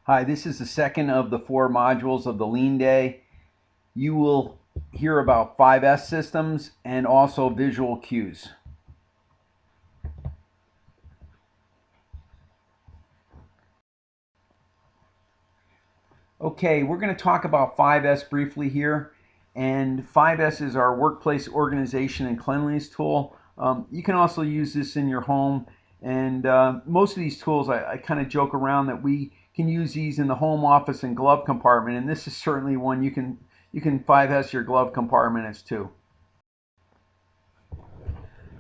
Hi, this is the second of the 4 modules of the Lean Day. You will hear about 5S systems and also visual cues. Okay, we're going to talk about 5S briefly here. And 5S is our workplace organization and cleanliness tool. You can also use this in your home. And most of these tools, I kind of joke around that we can use these in the home office and glove compartment. And this is certainly one you can 5S your glove compartment as too.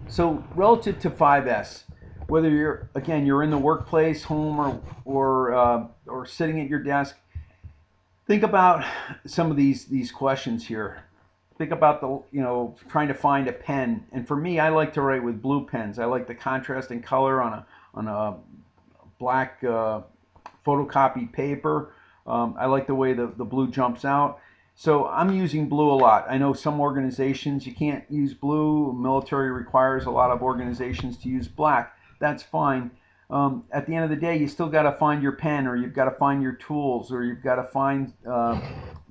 So relative to 5S, whether you're in the workplace, home, or sitting at your desk, think about some of these questions here. Think about trying to find a pen. And for me, I like to write with blue pens. I like the contrast in color on a black photocopied paper. I like the way the blue jumps out. So I'm using blue a lot. I know some organizations you can't use blue. Military requires a lot of organizations to use black. That's fine. At the end of the day, you still got to find your pen, or you've got to find your tools, or you've got to find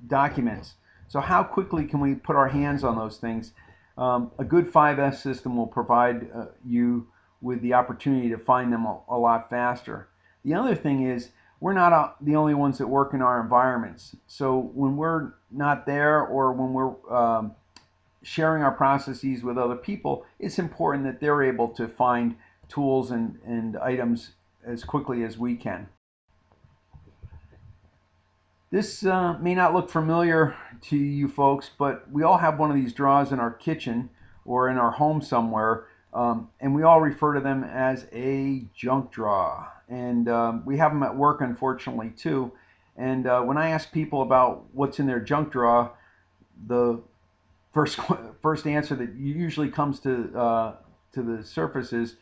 documents. So how quickly can we put our hands on those things? A good 5S system will provide you with the opportunity to find them a lot faster. The other thing is, we're not the only ones that work in our environments. So when we're not there, or when we're sharing our processes with other people, it's important that they're able to find tools and items as quickly as we can. This may not look familiar to you folks, but we all have one of these drawers in our kitchen or in our home somewhere, and we all refer to them as a junk drawer. And we have them at work, unfortunately, too. And when I ask people about what's in their junk drawer, the first answer that usually comes to the surface is,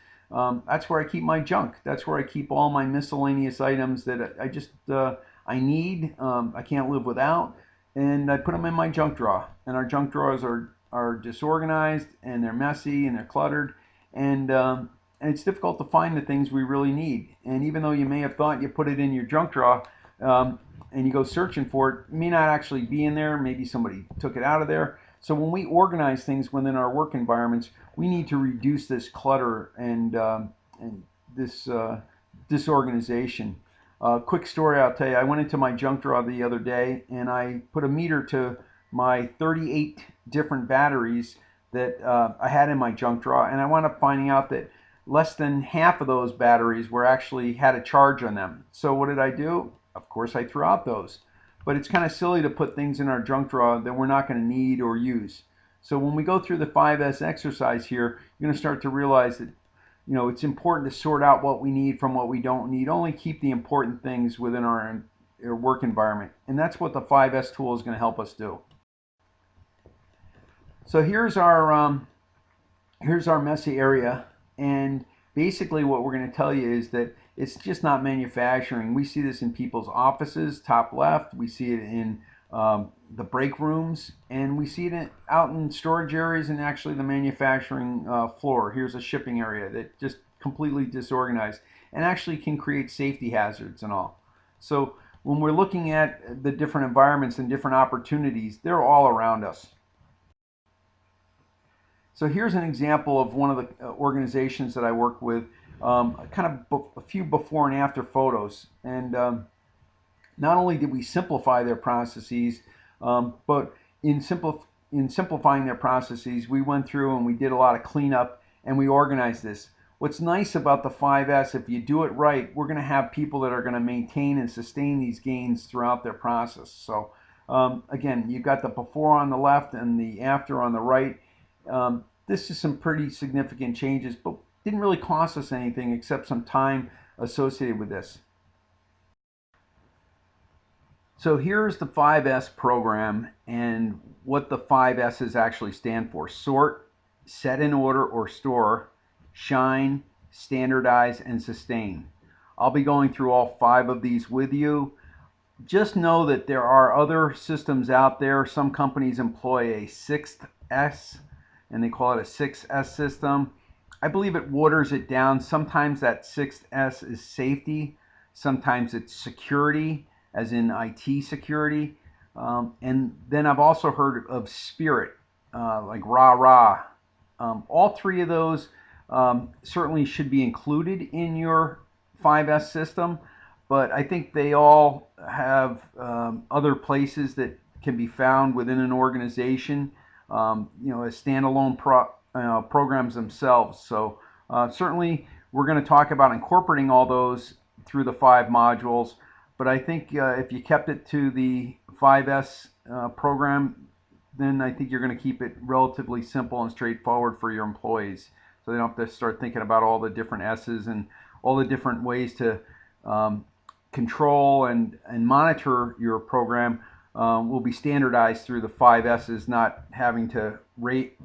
that's where I keep my junk. That's where I keep all my miscellaneous items that I need. I can't live without, and I put them in my junk drawer. And our junk drawers are disorganized, and they're messy, and they're cluttered, and it's difficult to find the things we really need. And even though you may have thought you put it in your junk drawer, and you go searching for it, it may not actually be in there. Maybe somebody took it out of there. So when we organize things within our work environments, we need to reduce this clutter and this disorganization. Quick story I'll tell you. I went into my junk drawer the other day, and I put a meter to my 38 different batteries that I had in my junk drawer, and I wound up finding out that less than half of those batteries were actually had a charge on them. So what did I do? Of course, I threw out those. But it's kind of silly to put things in our junk drawer that we're not going to need or use. So when we go through the 5S exercise here, you're going to start to realize that it's important to sort out what we need from what we don't need. Only keep the important things within our work environment. And that's what the 5S tool is going to help us do. So here's our messy area, and basically what we're going to tell you is that it's just not manufacturing. We see this in people's offices, top left. We see it in the break rooms, and we see it out in storage areas and actually the manufacturing floor. Here's a shipping area that just completely disorganized and actually can create safety hazards and all. So when we're looking at the different environments and different opportunities, they're all around us. So here's an example of one of the organizations that I work with, kind of a few before and after photos. And not only did we simplify their processes, but in simplifying their processes, we went through and we did a lot of cleanup and we organized this. What's nice about the 5S, if you do it right, we're going to have people that are going to maintain and sustain these gains throughout their process. So again, you've got the before on the left and the after on the right. This is some pretty significant changes, but didn't really cost us anything except some time associated with this. So here's the 5S program and what the 5S's actually stand for. Sort, set in order or store, shine, standardize, and sustain. I'll be going through all 5 of these with you. Just know that there are other systems out there. Some companies employ a 6th S, and they call it a 6S system. I believe it waters it down. Sometimes that 6th S is safety. sometimes it's security, as in IT security. And then I've also heard of spirit, like rah rah. All three of those certainly should be included in your 5S system, but I think they all have other places that can be found within an organization, as standalone programs themselves. So certainly we're going to talk about incorporating all those through the 5 modules, but I think if you kept it to the 5S program, then I think you're going to keep it relatively simple and straightforward for your employees. So they don't have to start thinking about all the different S's and all the different ways to control and monitor your program. Will be standardized through the 5S's, not having to rate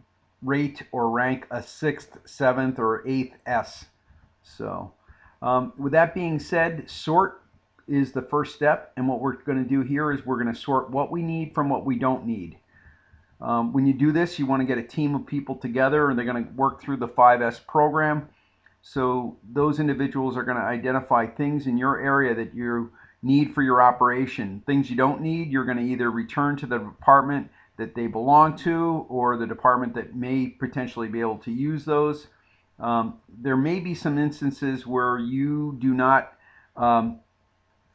or rank a 6th, 7th, or 8th S. So with that being said, sort is the first step, and what we're going to do here is we're going to sort what we need from what we don't need. When you do this, you want to get a team of people together, and they're going to work through the 5S program. So those individuals are going to identify things in your area that you need for your operation. Things you don't need, you're going to either return to the department that they belong to, or the department that may potentially be able to use those. There may be some instances where you do not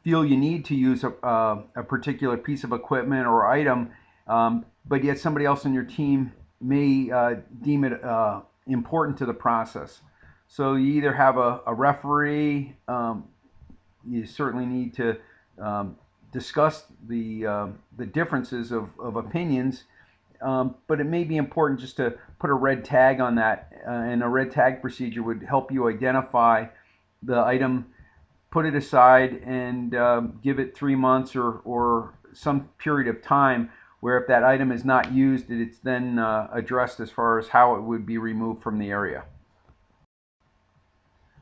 feel you need to use a particular piece of equipment or item, but yet somebody else on your team may deem it important to the process. So you either have a referee, you certainly need to discuss the differences of opinions, but it may be important just to put a red tag on that, and a red tag procedure would help you identify the item, put it aside, and give it 3 months or some period of time where if that item is not used, it's then addressed as far as how it would be removed from the area.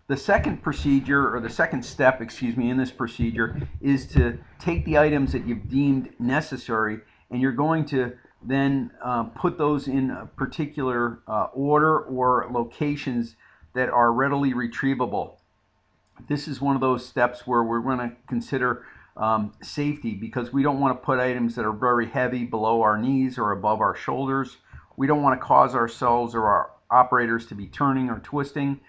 The second procedure, or the second step, excuse me, in this procedure is to take the items that you've deemed necessary, and you're going to then put those in a particular order or locations that are readily retrievable. This is one of those steps where we're going to consider safety, because we don't want to put items that are very heavy below our knees or above our shoulders. We don't want to cause ourselves or our operators to be turning or twisting.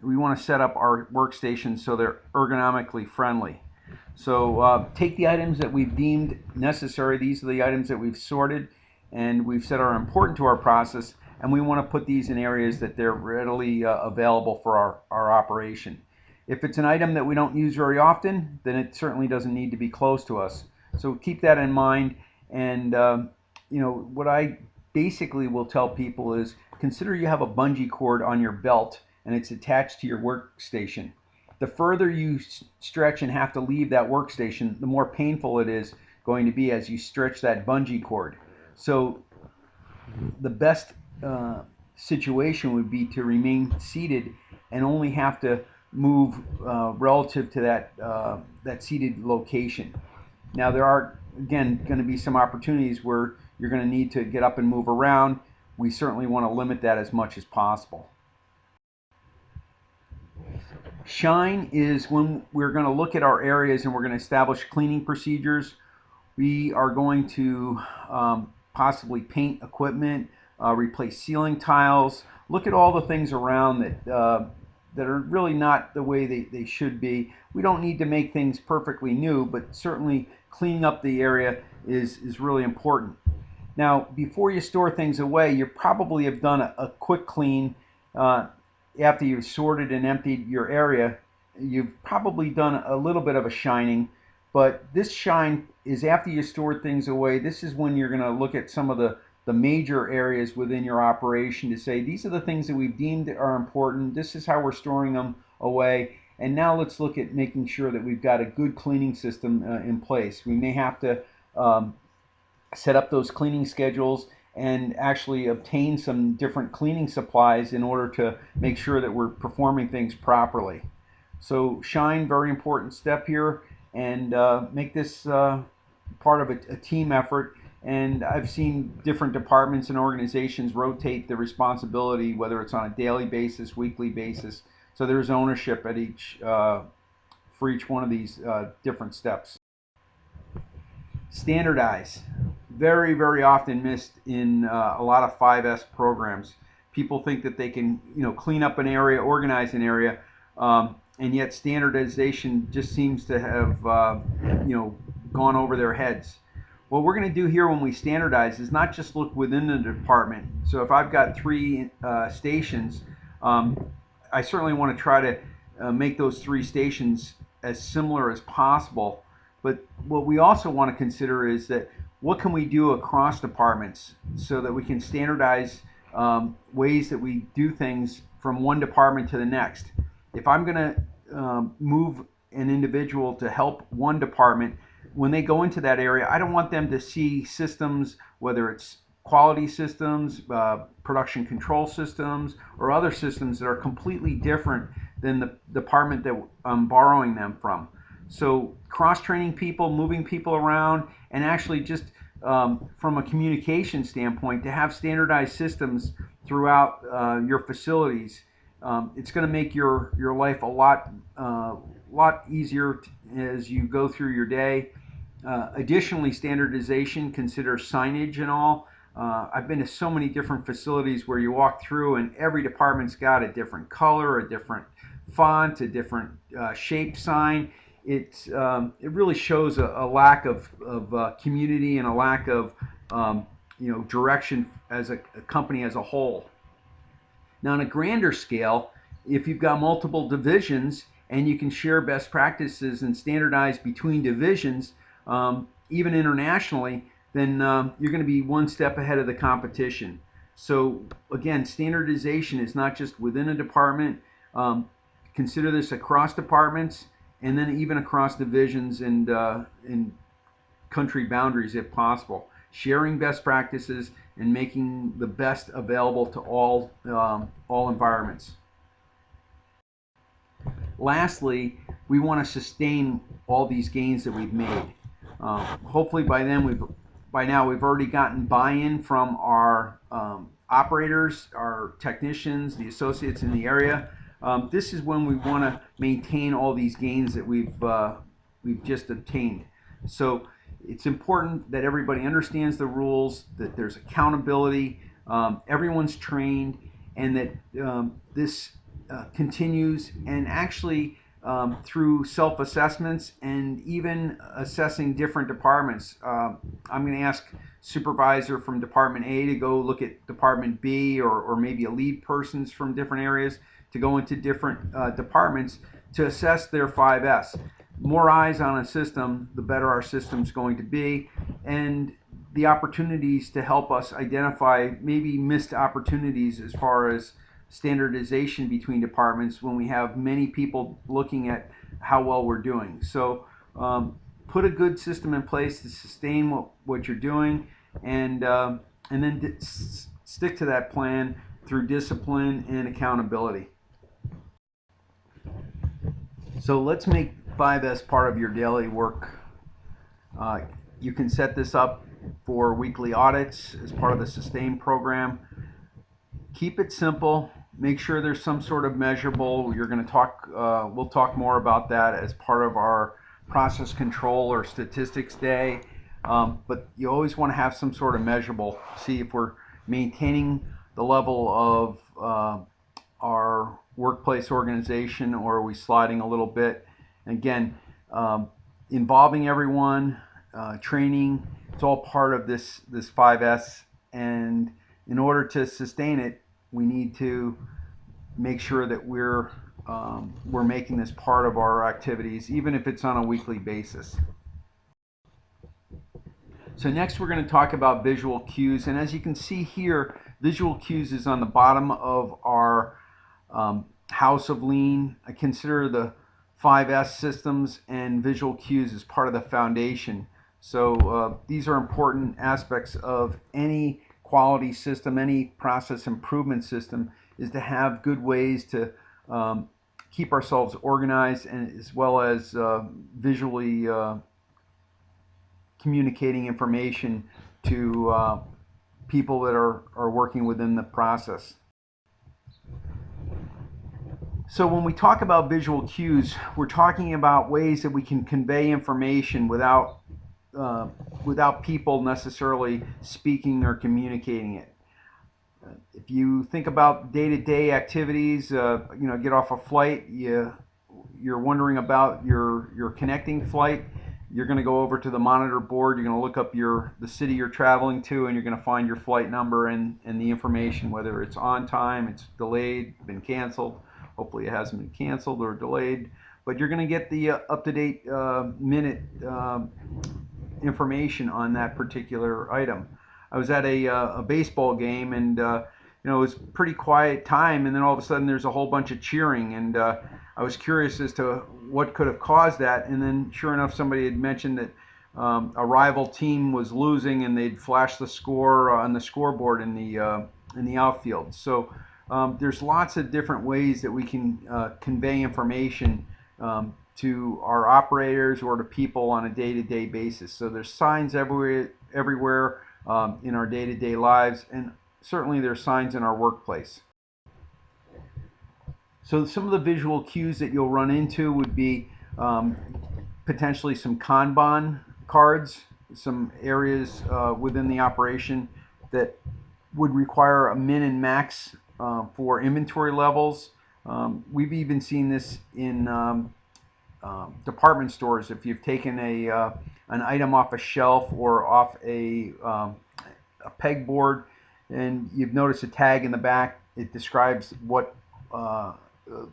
We want to set up our workstations so they're ergonomically friendly. So take the items that we've deemed necessary. These are the items that we've sorted and we've said are important to our process, and we want to put these in areas that they're readily available for our operation. If it's an item that we don't use very often, then it certainly doesn't need to be close to us. So keep that in mind. And what I basically will tell people is, consider you have a bungee cord on your belt and it's attached to your workstation. The further you stretch and have to leave that workstation, the more painful it is going to be as you stretch that bungee cord. So the best situation would be to remain seated and only have to move relative to that seated location. Now there are, again, going to be some opportunities where you're going to need to get up and move around. We certainly want to limit that as much as possible. Shine is when we're going to look at our areas and we're going to establish cleaning procedures. We are going to possibly paint equipment, replace ceiling tiles, look at all the things around that are really not the way they should be. We don't need to make things perfectly new, but certainly cleaning up the area is really important. Now, before you store things away, you probably have done a quick clean. After you've sorted and emptied your area, you've probably done a little bit of a shining, but this shine is after you store things away. This is when you're going to look at some of the major areas within your operation to say, these are the things that we've deemed are important. This is how we're storing them away. And now let's look at making sure that we've got a good cleaning system in place. We may have to set up those cleaning schedules and actually obtain some different cleaning supplies in order to make sure that we're performing things properly. So shine, very important step here, and make this part of a team effort. And I've seen different departments and organizations rotate the responsibility, whether it's on a daily basis, weekly basis, so there's ownership at each for each one of these different steps. Standardize. Very, very often missed in a lot of 5S programs. People think that they can, clean up an area, organize an area, and yet standardization just seems to have, gone over their heads. What we're going to do here when we standardize is not just look within the department. So if I've got 3 stations, I certainly want to try to make those 3 stations as similar as possible. But what we also want to consider is that what can we do across departments so that we can standardize ways that we do things from one department to the next. If I'm going to move an individual to help one department, when they go into that area, I don't want them to see systems, whether it's quality systems, production control systems, or other systems that are completely different than the department that I'm borrowing them from. So cross-training people, moving people around, and actually just from a communication standpoint, to have standardized systems throughout your facilities, it's going to make your life a lot easier as you go through your day. Additionally, standardization considers signage and all. I've been to so many different facilities where you walk through and every department's got a different color, a different font, a different shape sign. It really shows a lack of community and a lack of direction as a company as a whole. Now, on a grander scale, if you've got multiple divisions and you can share best practices and standardize between divisions, even internationally, then you're going to be one step ahead of the competition. So again, standardization is not just within a department. Consider this across departments, and then even across divisions and country boundaries if possible. Sharing best practices and making the best available to all environments. Lastly, we want to sustain all these gains that we've made. Hopefully by now we've already gotten buy-in from our operators, our technicians, the associates in the area. This is when we want to maintain all these gains that we've just obtained. So it's important that everybody understands the rules, that there's accountability, everyone's trained, and that this continues, and actually through self-assessments and even assessing different departments. I'm going to ask supervisor from Department A to go look at Department B, or maybe a lead persons from different areas to go into different departments to assess their 5S. More eyes on a system, the better our system's going to be, and the opportunities to help us identify maybe missed opportunities as far as standardization between departments when we have many people looking at how well we're doing. So put a good system in place to sustain what you're doing, and then stick to that plan through discipline and accountability. So let's make 5S part of your daily work. You can set this up for weekly audits as part of the Sustain program. Keep it simple. Make sure there's some sort of measurable. You're going to talk. We'll talk more about that as part of our process control or statistics day. But you always want to have some sort of measurable. See if we're maintaining the level of our workplace organization, or are we sliding a little bit? Again, involving everyone, training. It's all part of this 5S, and in order to sustain it, we need to make sure that we're making this part of our activities, even if it's on a weekly basis. So next we're going to talk about visual cues, and as you can see here, visual cues is on the bottom of our house of lean. I consider the 5S systems and visual cues as part of the foundation. So these are important aspects of any quality system, any process improvement system, is to have good ways to keep ourselves organized, and as well as visually communicating information to people that are working within the process. So when we talk about visual cues, we're talking about ways that we can convey information uh, without people necessarily speaking or communicating it. If you think about day-to-day activities, get off a flight, you're wondering about your connecting flight. You're going to go over to the monitor board. You're going to look up the city you're traveling to, and you're going to find your flight number and the information, whether it's on time, it's delayed, been canceled. Hopefully, it hasn't been canceled or delayed. But you're going to get the up-to-date minute information on that particular item. I was at a baseball game, and it was pretty quiet time, and then all of a sudden there's a whole bunch of cheering, and I was curious as to what could have caused that. And then sure enough, somebody had mentioned that a rival team was losing, and they'd flash the score on the scoreboard in the outfield. So there's lots of different ways that we can convey information to our operators or to people on a day-to-day basis. So there's signs everywhere in our day-to-day lives, and certainly there's signs in our workplace. So some of the visual cues that you'll run into would be potentially some Kanban cards, some areas within the operation that would require a min and max for inventory levels. We've even seen this in department stores. If you've taken an item off a shelf or off a pegboard, and you've noticed a tag in the back, it describes what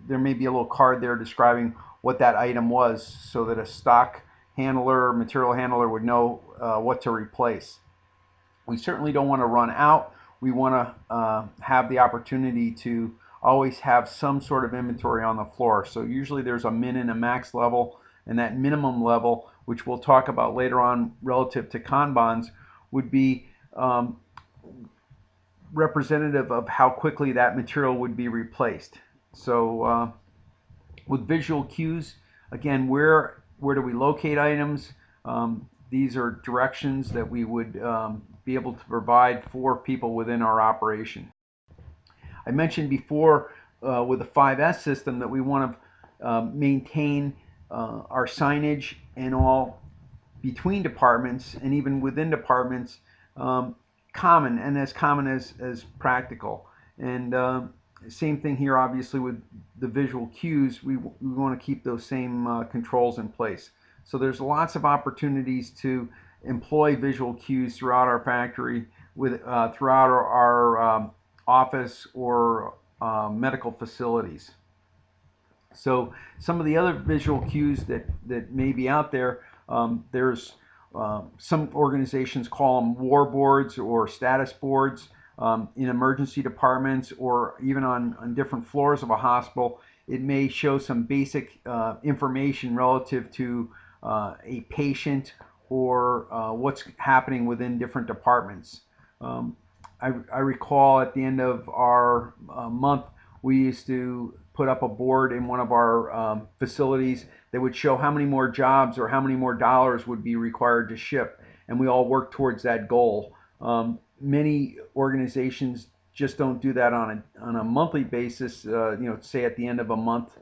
there may be a little card there describing what that item was, so that a stock handler, material handler would know what to replace. We certainly don't want to run out. We want to have the opportunity to always have some sort of inventory on the floor. So usually there's a min and a max level, and that minimum level, which we'll talk about later on relative to Kanbans, would be representative of how quickly that material would be replaced. So with visual cues, again, where do we locate items? These are directions that we would be able to provide for people within our operation. I mentioned before with the 5S system that we want to maintain our signage and all between departments and even within departments common, and as common as practical. And same thing here, obviously, with the visual cues. We want to keep those same controls in place. So there's lots of opportunities to employ visual cues throughout our factory, throughout our office or medical facilities. So some of the other visual cues that may be out there, there's some organizations call them war boards or status boards in emergency departments or even on different floors of a hospital. It may show some basic information relative to a patient or what's happening within different departments. I recall at the end of our month, we used to put up a board in one of our facilities that would show how many more jobs or how many more dollars would be required to ship, and we all work towards that goal. Many organizations just don't do that on a monthly basis, say at the end of a month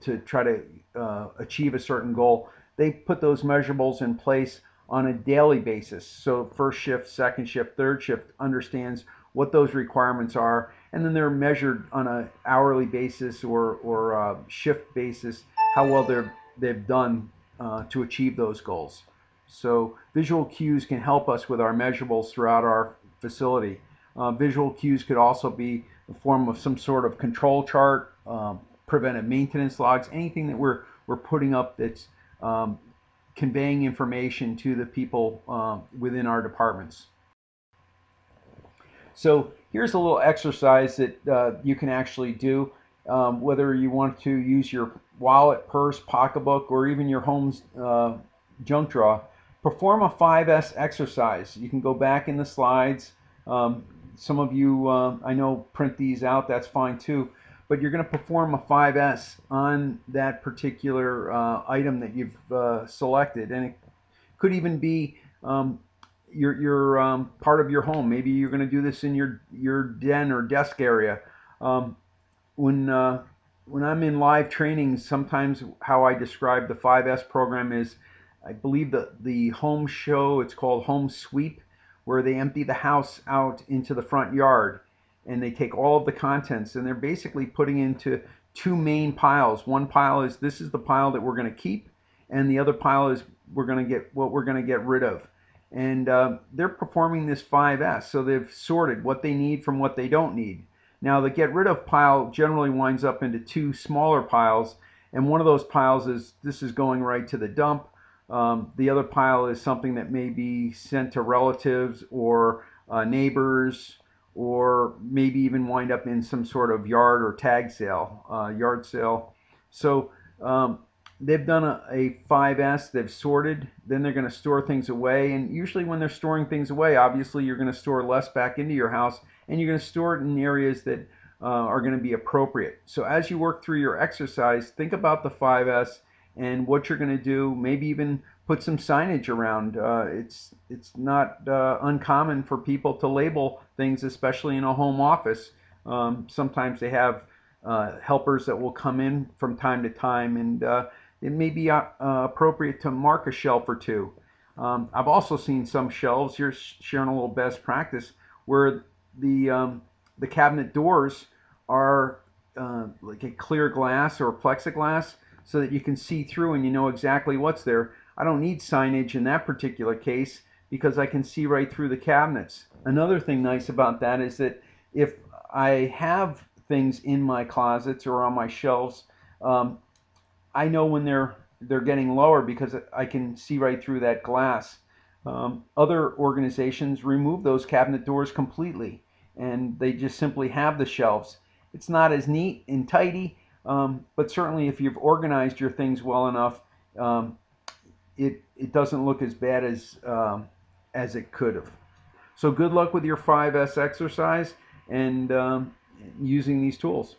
to try to achieve a certain goal. They put those measurables in place on a daily basis. So first shift, second shift, third shift understands what those requirements are, and then they're measured on an hourly basis or shift basis how well they've done to achieve those goals. So visual cues can help us with our measurables throughout our facility. Visual cues could also be the form of some sort of control chart, preventive maintenance logs, anything that we're putting up that's conveying information to the people within our departments. So here's a little exercise that you can actually do, whether you want to use your wallet, purse, pocketbook, or even your home's junk drawer. Perform a 5S exercise. You can go back in the slides. Some of you, I know, print these out. That's fine too. But you're going to perform a 5S on that particular item that you've selected. And it could even be your part of your home. Maybe you're going to do this in your den or desk area. When when I'm in live training, sometimes how I describe the 5S program is, I believe that the home show, it's called home sweep, where they empty the house out into the front yard and they take all of the contents and they're basically putting into two main piles. One pile is, this is the pile that we're going to keep, and the other pile is we're going to get what we're going to get rid of. And they're performing this 5S, so they've sorted what they need from what they don't need. Now the get rid of pile generally winds up into two smaller piles, and one of those piles is, this is going right to the dump. The other pile is something that may be sent to relatives or neighbors, or maybe even wind up in some sort of yard or tag sale, yard sale. So they've done a 5S, they've sorted, then they're going to store things away. And usually when they're storing things away, obviously you're going to store less back into your house, and you're going to store it in areas that are going to be appropriate. So as you work through your exercise, think about the 5S and what you're going to do. Maybe even put some signage around. It's not uncommon for people to label things, especially in a home office. Sometimes they have helpers that will come in from time to time, and it may be appropriate to mark a shelf or two. I've also seen some shelves, here's sharing a little best practice, where the cabinet doors are like a clear glass or plexiglass, so that you can see through and you know exactly what's there. I don't need signage in that particular case because I can see right through the cabinets. Another thing nice about that is that if I have things in my closets or on my shelves, I know when they're getting lower because I can see right through that glass. Other organizations remove those cabinet doors completely, and they just simply have the shelves. It's not as neat and tidy, but certainly if you've organized your things well enough, it doesn't look as bad as it could have. So good luck with your 5S exercise and using these tools.